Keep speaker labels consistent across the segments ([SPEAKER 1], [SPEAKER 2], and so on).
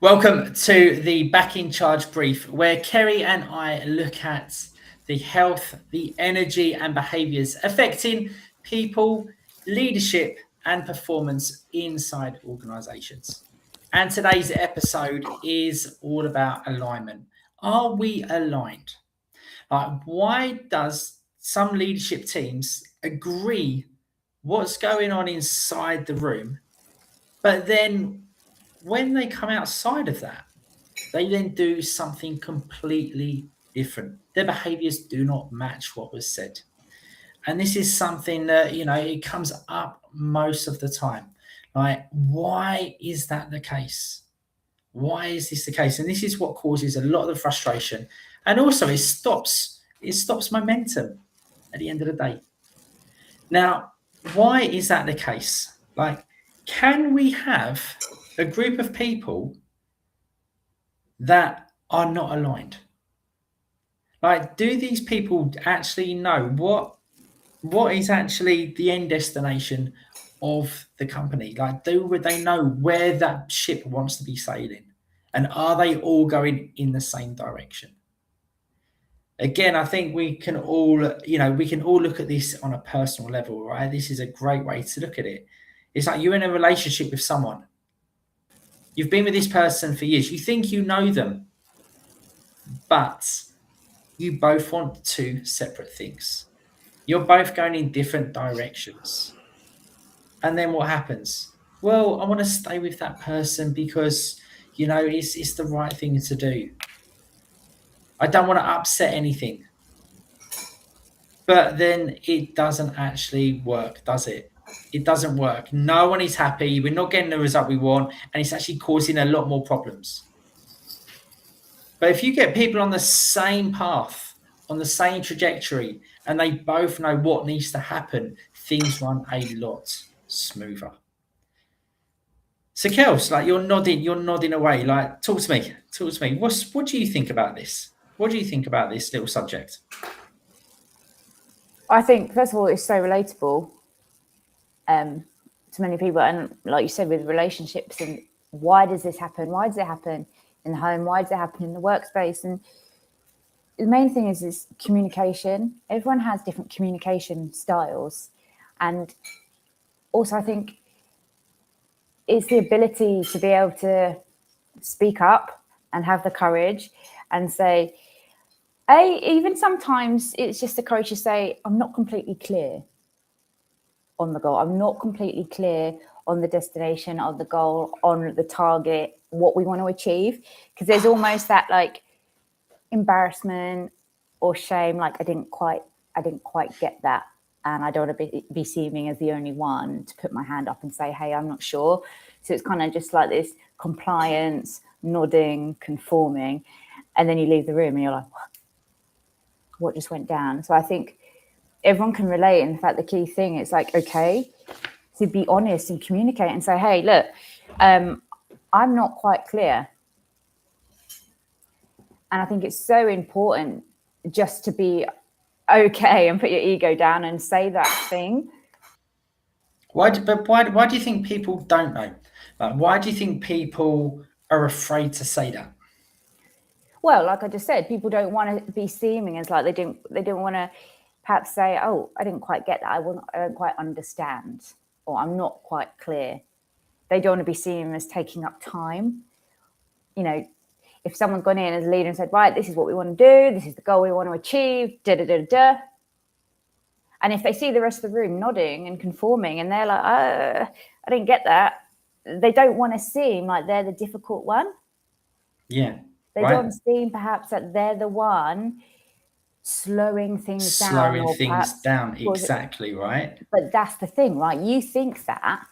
[SPEAKER 1] Welcome to the Back in Charge brief, where Kerrie and I look at the health, the energy, and behaviors affecting people, leadership, and performance inside organizations. And today's episode is all about alignment. Are we aligned? Why does some leadership teams agree what's going on inside the room, but then when they come outside of that, they then do something completely different? Their behaviors do not match what was said. And this is something that, it comes up most of the time. Like, why is that the case? Why is this the case? And this is what causes a lot of the frustration. And also it stops momentum at the end of the day. Now, why is that the case? Like, can we have a group of people that are not aligned? Like, do these people actually know what is actually the end destination of the company? Like, would they know where that ship wants to be sailing? And are they all going in the same direction? Again, I think we can all look at this on a personal level, right? This is a great way to look at it. It's like you're in a relationship with someone. You've been with this person for years. You think you know them, but you both want two separate things. You're both going in different directions. And then what happens? Well, I want to stay with that person because, it's the right thing to do. I don't want to upset anything. But then it doesn't actually work, does it? It doesn't work. No one is happy. We're not getting the result we want. And it's actually causing a lot more problems. But if you get people on the same path, on the same trajectory, and they both know what needs to happen, things run a lot smoother. So Kels, like, you're nodding away. Like, talk to me. What do you think about this? What do you think about this little subject?
[SPEAKER 2] I think, first of all, it's so relatable to many people. And like you said, with relationships, and why does this happen? Why does it happen in the home? Why does it happen in the workspace? And the main thing is communication. Everyone has different communication styles. And also, I think it's the ability to be able to speak up and have the courage and say, even sometimes it's just the courage to say, I'm not completely clear on the goal. I'm not completely clear on the destination of the goal, on the target, what we want to achieve. Because there's almost that like embarrassment or shame, like I didn't quite get that. And I don't want to be seeming as the only one to put my hand up and say, hey, I'm not sure. So it's kind of just like this compliance, nodding, conforming. And then you leave the room and you're like, what just went down? So I think everyone can relate. In fact, the key thing is like, okay, to be honest and communicate and say, hey, look, I'm not quite clear. And I think it's so important just to be okay and put your ego down and say that thing.
[SPEAKER 1] Why do you think people don't know? Why do you think people are afraid to say that?
[SPEAKER 2] Well, like I just said, people don't want to be seeming as like they don't want to perhaps say, oh, I didn't quite get that. I don't quite understand, or I'm not quite clear. They don't want to be seen as taking up time. If someone's gone in as a leader and said, right, this is what we want to do, this is the goal we want to achieve, and if they see the rest of the room nodding and conforming and they're like, I didn't get that, they don't want to seem like they're the difficult one.
[SPEAKER 1] Yeah.
[SPEAKER 2] They don't seem perhaps that they're the one slowing things down.
[SPEAKER 1] Exactly, right?
[SPEAKER 2] But that's the thing, right? You think that,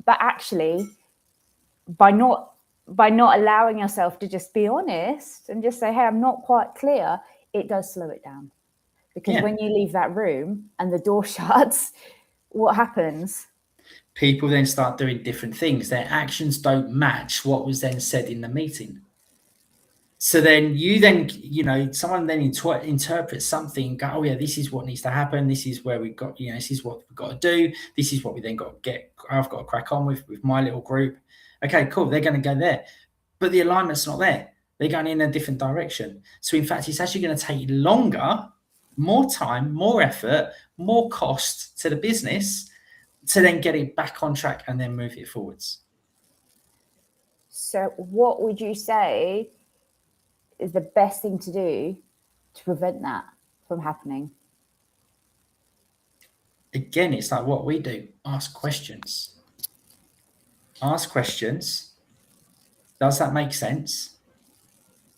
[SPEAKER 2] but actually by not allowing yourself to just be honest and just say, hey, I'm not quite clear, it does slow it down. Because when you leave that room and the door shuts, what happens?
[SPEAKER 1] People then start doing different things. Their actions don't match what was then said in the meeting. So then someone then interprets something and go, oh yeah, this is what needs to happen. This is where we got, this is what we've got to do. This is what we then got to get. I've got to crack on with my little group. Okay, cool. They're going to go there. but the alignment's not there. They're going in a different direction. So in fact, it's actually going to take longer, more time, more effort, more cost to the business to then get it back on track and then move it forwards.
[SPEAKER 2] So what would you say is the best thing to do to prevent that from happening?
[SPEAKER 1] Again, it's like what we do. Ask questions. Ask questions. Does that make sense?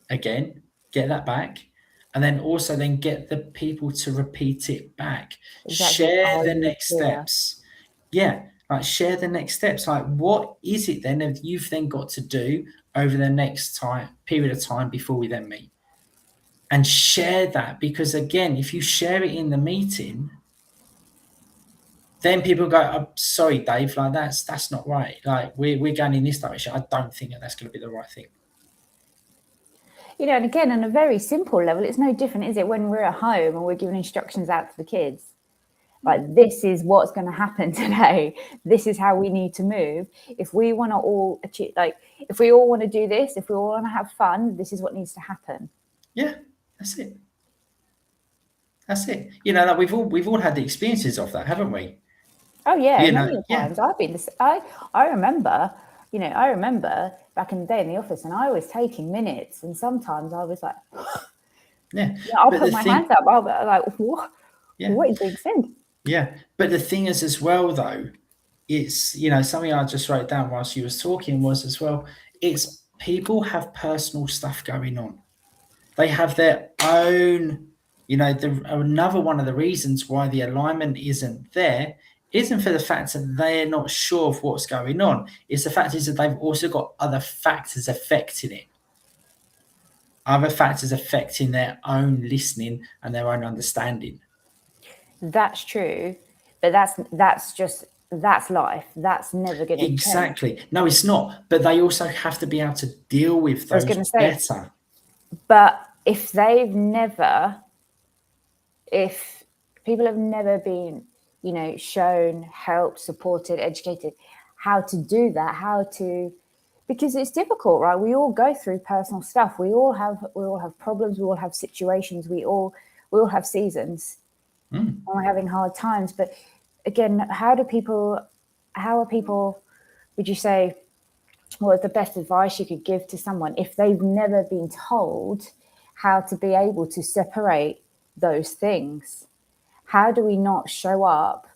[SPEAKER 1] Again, get that back. And then also then get the people to repeat it back.
[SPEAKER 2] Exactly.
[SPEAKER 1] Share the next steps. Yeah, like share the next steps. Like what is it then that you've then got to do over the next period of time before we then meet? And share that, because again, if you share it in the meeting, then people go, "I'm sorry, Dave, like that's not right. Like we're going in this direction. I don't think that's going to be the right thing."
[SPEAKER 2] You know, and again, on a very simple level, it's no different, is it, when we're at home and we're giving instructions out to the kids? Like, this is what's going to happen today. This is how we need to move. If we want to all achieve, like, if we all want to do this, if we all want to have fun, this is what needs to happen.
[SPEAKER 1] Yeah, that's it. That's it. You know, like we've all had the experiences of that, haven't we?
[SPEAKER 2] Oh yeah,
[SPEAKER 1] You know,
[SPEAKER 2] many
[SPEAKER 1] yeah.
[SPEAKER 2] times I've been. I remember. You know, I remember back in the day in the office, and I was taking minutes, and sometimes I was like,
[SPEAKER 1] Yeah.
[SPEAKER 2] I'll put my hands up. I'll be like, what?
[SPEAKER 1] Yeah.
[SPEAKER 2] What is being said?
[SPEAKER 1] Yeah. But the thing is, as well, though, it's, you know, something I just wrote down whilst you was talking was as well, it's people have personal stuff going on. They have their own, you know, another one of the reasons why the alignment isn't there isn't for the fact that they're not sure of what's going on. It's the fact is that they've also got other factors affecting it. Other factors affecting their own listening and their own understanding.
[SPEAKER 2] That's true, but that's life. That's never going to
[SPEAKER 1] Exactly. Change. No, it's not. But they also have to be able to deal with those better.
[SPEAKER 2] But if people have never been, you know, shown, helped, supported, educated, how to do that, because it's difficult, right? We all go through personal stuff. We all have problems. We all have situations. We all have seasons. And we're having hard times. But again, how are people, would you say, what is the best advice you could give to someone if they've never been told how to be able to separate those things? How do we not show up,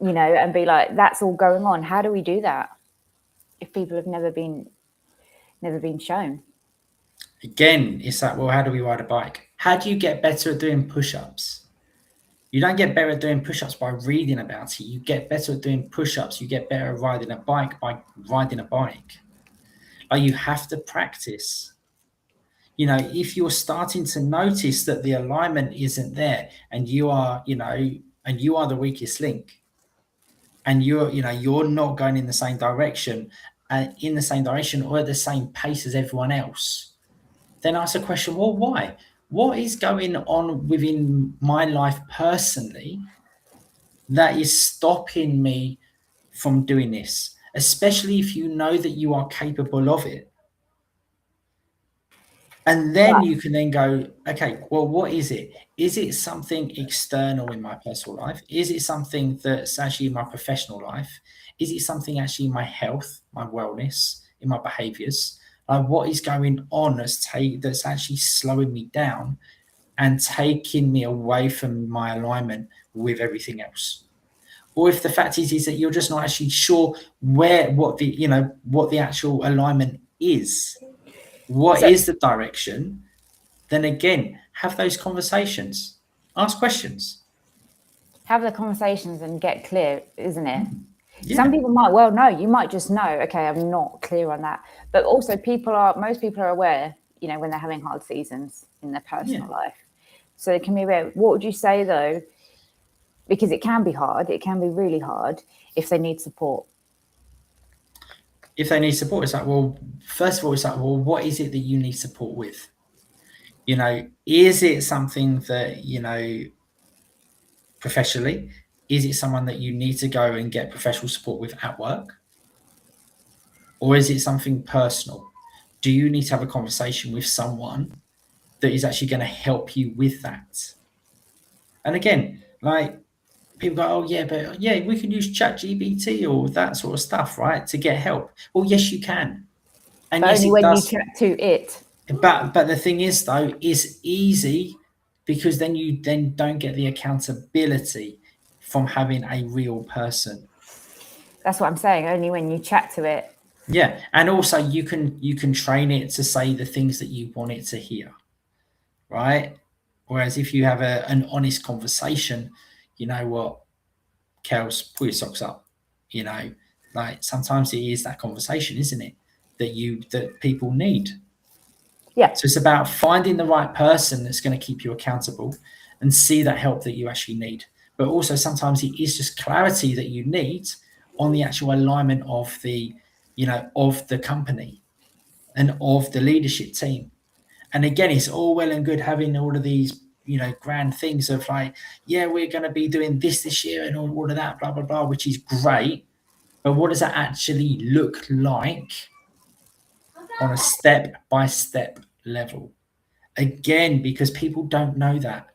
[SPEAKER 2] you know, and be like, that's all going on? How do we do that if people have never been shown?
[SPEAKER 1] Again, it's like, well, how do we ride a bike? How do you get better at doing push-ups? You don't get better at doing push-ups by reading about it. You get better at doing push-ups. You get better at riding a bike by riding a bike. Like, you have to practice. You know, if you're starting to notice that the alignment isn't there and you are, you know, and you are the weakest link and you're not going in the same direction or at the same pace as everyone else, then ask the question, well, why? What is going on within my life personally that is stopping me from doing this? Especially if you know that you are capable of it. And then you can then go, okay, well, what is it? Is it something external in my personal life? Is it something that's actually in my professional life? Is it something actually in my health, my wellness, in my behaviors? What is going on that's actually slowing me down and taking me away from my alignment with everything else? Or if the fact is that you're just not actually sure what the actual alignment is, what is the direction, then again, have those conversations, ask questions.
[SPEAKER 2] Have the conversations and get clear, isn't it?
[SPEAKER 1] Yeah.
[SPEAKER 2] Some people might well know. You might just know, okay, I'm not clear on that. But also most people are aware, you know, when they're having hard seasons in their personal life. So it can be aware. What would you say though? Because it can be hard. It can be really hard if they need support.
[SPEAKER 1] If they need support, it's like, well, first of all, it's like, well, what is it that you need support with? You know, is it something that, you know, professionally, is it someone that you need to go and get professional support with at work? or is it something personal? Do you need to have a conversation with someone that is actually going to help you with that? And again, like, people go, oh yeah, but yeah, we can use ChatGPT or that sort of stuff, right, to get help. Well, yes, you can, and
[SPEAKER 2] But
[SPEAKER 1] yes,
[SPEAKER 2] only
[SPEAKER 1] it
[SPEAKER 2] when you
[SPEAKER 1] does.
[SPEAKER 2] chat to it.
[SPEAKER 1] But the thing is, though, it's easy because then you don't get the accountability from having a real person.
[SPEAKER 2] That's what I'm saying. Only when you chat to it.
[SPEAKER 1] Yeah, and also you can train it to say the things that you want it to hear, right? Whereas if you have an honest conversation, you know what, Kels, pull your socks up. You know, like sometimes it is that conversation, isn't it, that people need.
[SPEAKER 2] Yeah.
[SPEAKER 1] So it's about finding the right person that's going to keep you accountable and see that help that you actually need. But also sometimes it is just clarity that you need on the actual alignment of of the company and of the leadership team. And again, it's all well and good having all of these, grand things of like, yeah, we're going to be doing this year and all of that, blah, blah, blah, which is great. But what does that actually look like on a step-by-step level? Again, because people don't know that.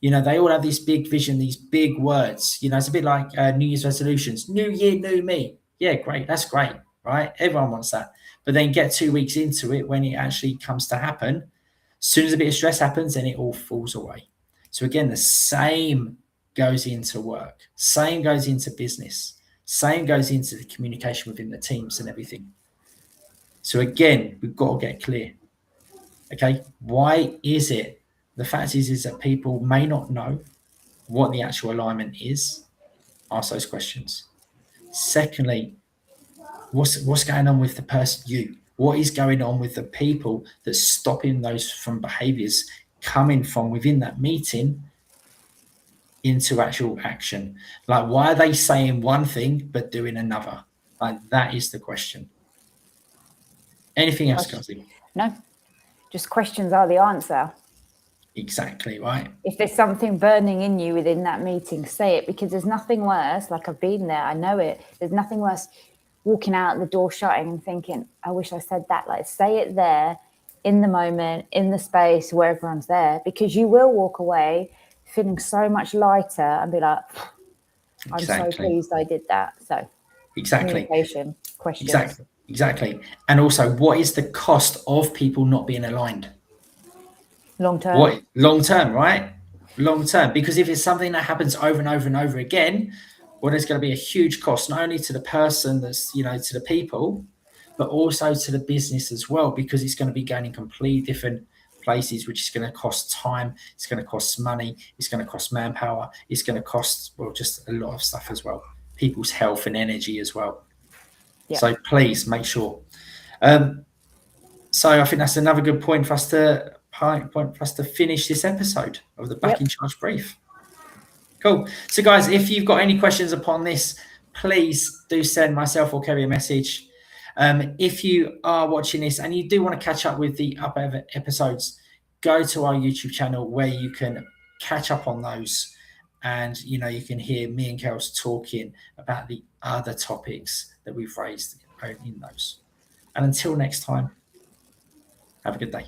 [SPEAKER 1] They all have this big vision, these big words. It's a bit like New Year's resolutions. New year, new me. Yeah, great. That's great, right? Everyone wants that. But then get 2 weeks into it, when it actually comes to happen, as soon as a bit of stress happens, then it all falls away. So again, the same goes into work. Same goes into business. Same goes into the communication within the teams and everything. So again, we've got to get clear. Okay, why is it? The fact is that people may not know what the actual alignment is. Ask those questions. Secondly, what's going on with the person, you? What is going on with the people that's stopping those from behaviors coming from within that meeting into actual action? Like, why are they saying one thing but doing another? Like, that is the question. Anything else, Kelsey?
[SPEAKER 2] No, just questions are the answer.
[SPEAKER 1] Exactly right.
[SPEAKER 2] If there's something burning in you within that meeting, say it, because there's nothing worse. Like, I've been there, I know it. There's nothing worse walking out the door shutting and thinking, I wish I said that. Like, say it there in the moment, in the space where everyone's there, because you will walk away feeling so much lighter and be like, I'm so pleased I did that. So communication, questions.
[SPEAKER 1] Exactly. And also, what is the cost of people not being aligned?
[SPEAKER 2] Long term.
[SPEAKER 1] What long term, right? Long term, because if it's something that happens over and over and over again, well, there's going to be a huge cost, not only to the person that's, to the people, but also to the business as well, because it's going to be going in completely different places, which is going to cost time, it's going to cost money, it's going to cost manpower, it's going to cost, well, just a lot of stuff as well, people's health and energy as well. Yeah. So please make sure. So I think that's another good point for us to finish this episode of the Back in Charge Brief. Cool. So guys, if you've got any questions upon this, please do send myself or Kerrie a message. If you are watching this and you do want to catch up with the upper episodes, go to our YouTube channel where you can catch up on those, and you can hear me and Kels talking about the other topics that we've raised in those. And until next time, have a good day.